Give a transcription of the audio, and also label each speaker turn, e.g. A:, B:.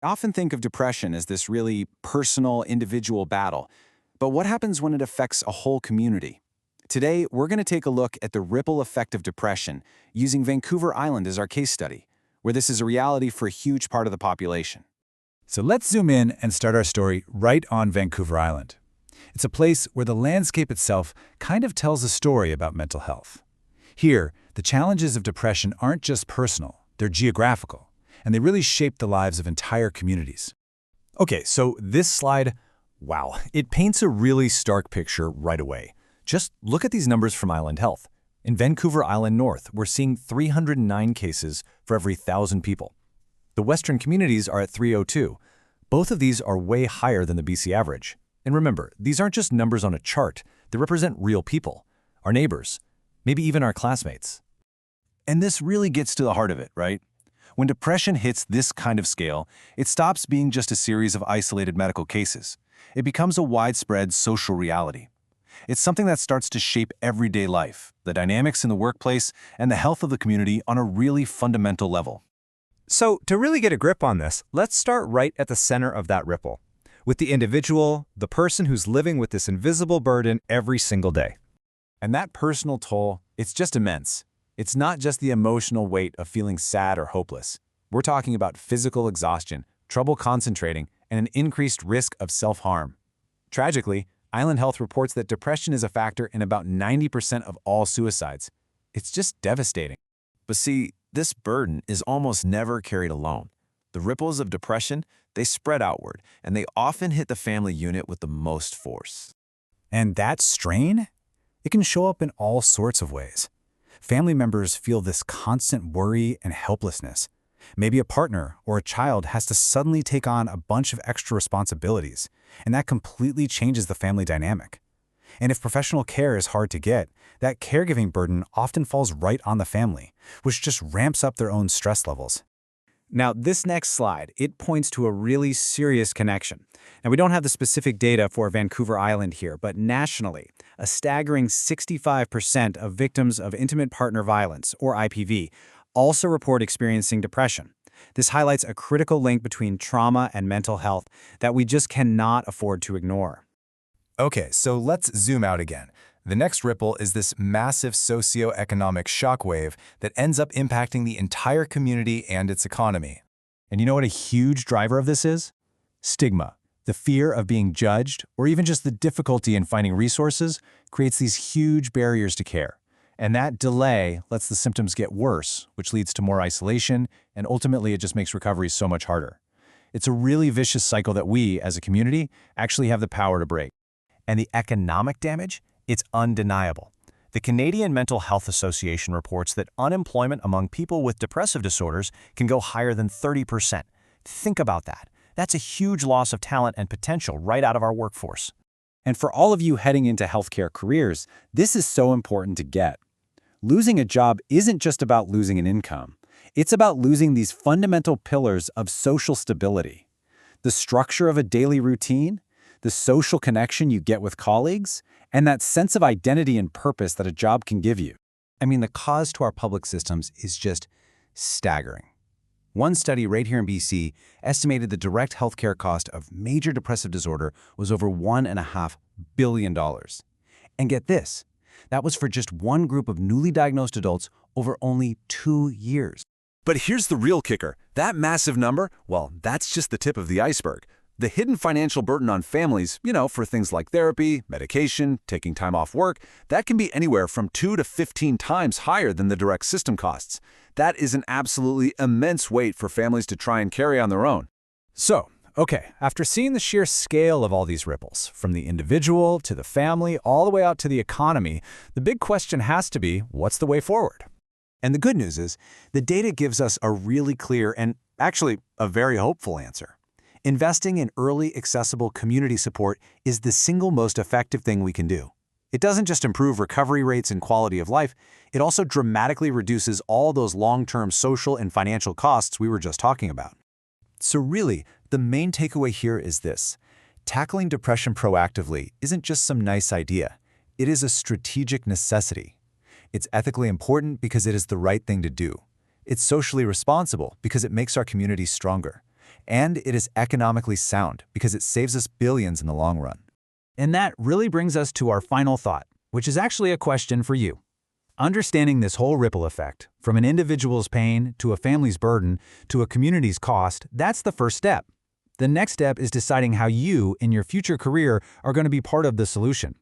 A: I often think of depression as this really personal, individual battle. But what happens when it affects a whole community? Today, we're going to take a look at the ripple effect of depression using Vancouver Island as our case study, where this is a reality for a huge part of the population.
B: So let's zoom in and start our story right on Vancouver Island. It's a place where the landscape itself kind of tells a story about mental health. Here, the challenges of depression aren't just personal, they're geographical, and they really shape the lives of entire communities.
C: Okay, so this slide, wow, it paints a really stark picture right away. Just look at these numbers from Island Health. In Vancouver Island North, we're seeing 309 cases for every 1,000 people. The Western communities are at 302. Both of these are way higher than the BC average. And remember, these aren't just numbers on a chart. They represent real people, our neighbors, maybe even our classmates.
A: And this really gets to the heart of it, right? When depression hits this kind of scale, it stops being just a series of isolated medical cases. It becomes a widespread social reality. It's something that starts to shape everyday life, the dynamics in the workplace, and the health of the community on a really fundamental level.
D: So, to really get a grip on this, let's start right at the center of that ripple, with the individual, the person who's living with this invisible burden every single day.
A: And that personal toll, it's just immense. It's not just the emotional weight of feeling sad or hopeless. We're talking about physical exhaustion, trouble concentrating, and an increased risk of self-harm. Tragically, Island Health reports that depression is a factor in about 90% of all suicides. It's just devastating. But see, this burden is almost never carried alone. The ripples of depression, they spread outward, and they often hit the family unit with the most force.
B: And that strain? It can show up in all sorts of ways. Family members feel this constant worry and helplessness. Maybe a partner or a child has to suddenly take on a bunch of extra responsibilities, and that completely changes the family dynamic. And if professional care is hard to get, that caregiving burden often falls right on the family, which just ramps up their own stress levels.
D: Now, this next slide, it points to a really serious connection. Now, we don't have the specific data for Vancouver Island here, but nationally, a staggering 65% of victims of intimate partner violence, or IPV, also report experiencing depression. This highlights a critical link between trauma and mental health that we just cannot afford to ignore.
C: Okay, so let's zoom out again. The next ripple is this massive socioeconomic shockwave that ends up impacting the entire community and its economy.
A: And you know what a huge driver of this is? Stigma. The fear of being judged, or even just the difficulty in finding resources, creates these huge barriers to care. And that delay lets the symptoms get worse, which leads to more isolation, and ultimately it just makes recovery so much harder. It's a really vicious cycle that we, as a community, actually have the power to break.
C: And the economic damage? It's undeniable. The Canadian Mental Health Association reports that unemployment among people with depressive disorders can go higher than 30%. Think about that. That's a huge loss of talent and potential right out of our workforce.
A: And for all of you heading into healthcare careers, this is so important to get. Losing a job isn't just about losing an income. It's about losing these fundamental pillars of social stability. The structure of a daily routine, the social connection you get with colleagues, and that sense of identity and purpose that a job can give you. I mean, the cost to our public systems is just staggering. One study right here in BC estimated the direct healthcare cost of major depressive disorder was over $1.5 billion. And get this, that was for just one group of newly diagnosed adults over only 2 years.
E: But here's the real kicker. That massive number, well, that's just the tip of the iceberg. The hidden financial burden on families, for things like therapy, medication, taking time off work, that can be anywhere from 2 to 15 times higher than the direct system costs. That is an absolutely immense weight for families to try and carry on their own.
D: So, okay, after seeing the sheer scale of all these ripples, from the individual to the family, all the way out to the economy, the big question has to be, what's the way forward?
A: And the good news is, the data gives us a really clear and actually a very hopeful answer. Investing in early, accessible community support is the single most effective thing we can do. It doesn't just improve recovery rates and quality of life, it also dramatically reduces all those long-term social and financial costs we were just talking about.
C: So really, the main takeaway here is this. Tackling depression proactively isn't just some nice idea. It is a strategic necessity. It's ethically important because it is the right thing to do. It's socially responsible because it makes our communities stronger.
E: And it is economically sound because it saves us billions in the long run.
D: And that really brings us to our final thought, which is actually a question for you. Understanding this whole ripple effect, from an individual's pain to a family's burden to a community's cost, that's the first step. The next step is deciding how you, in your future career, are going to be part of the solution.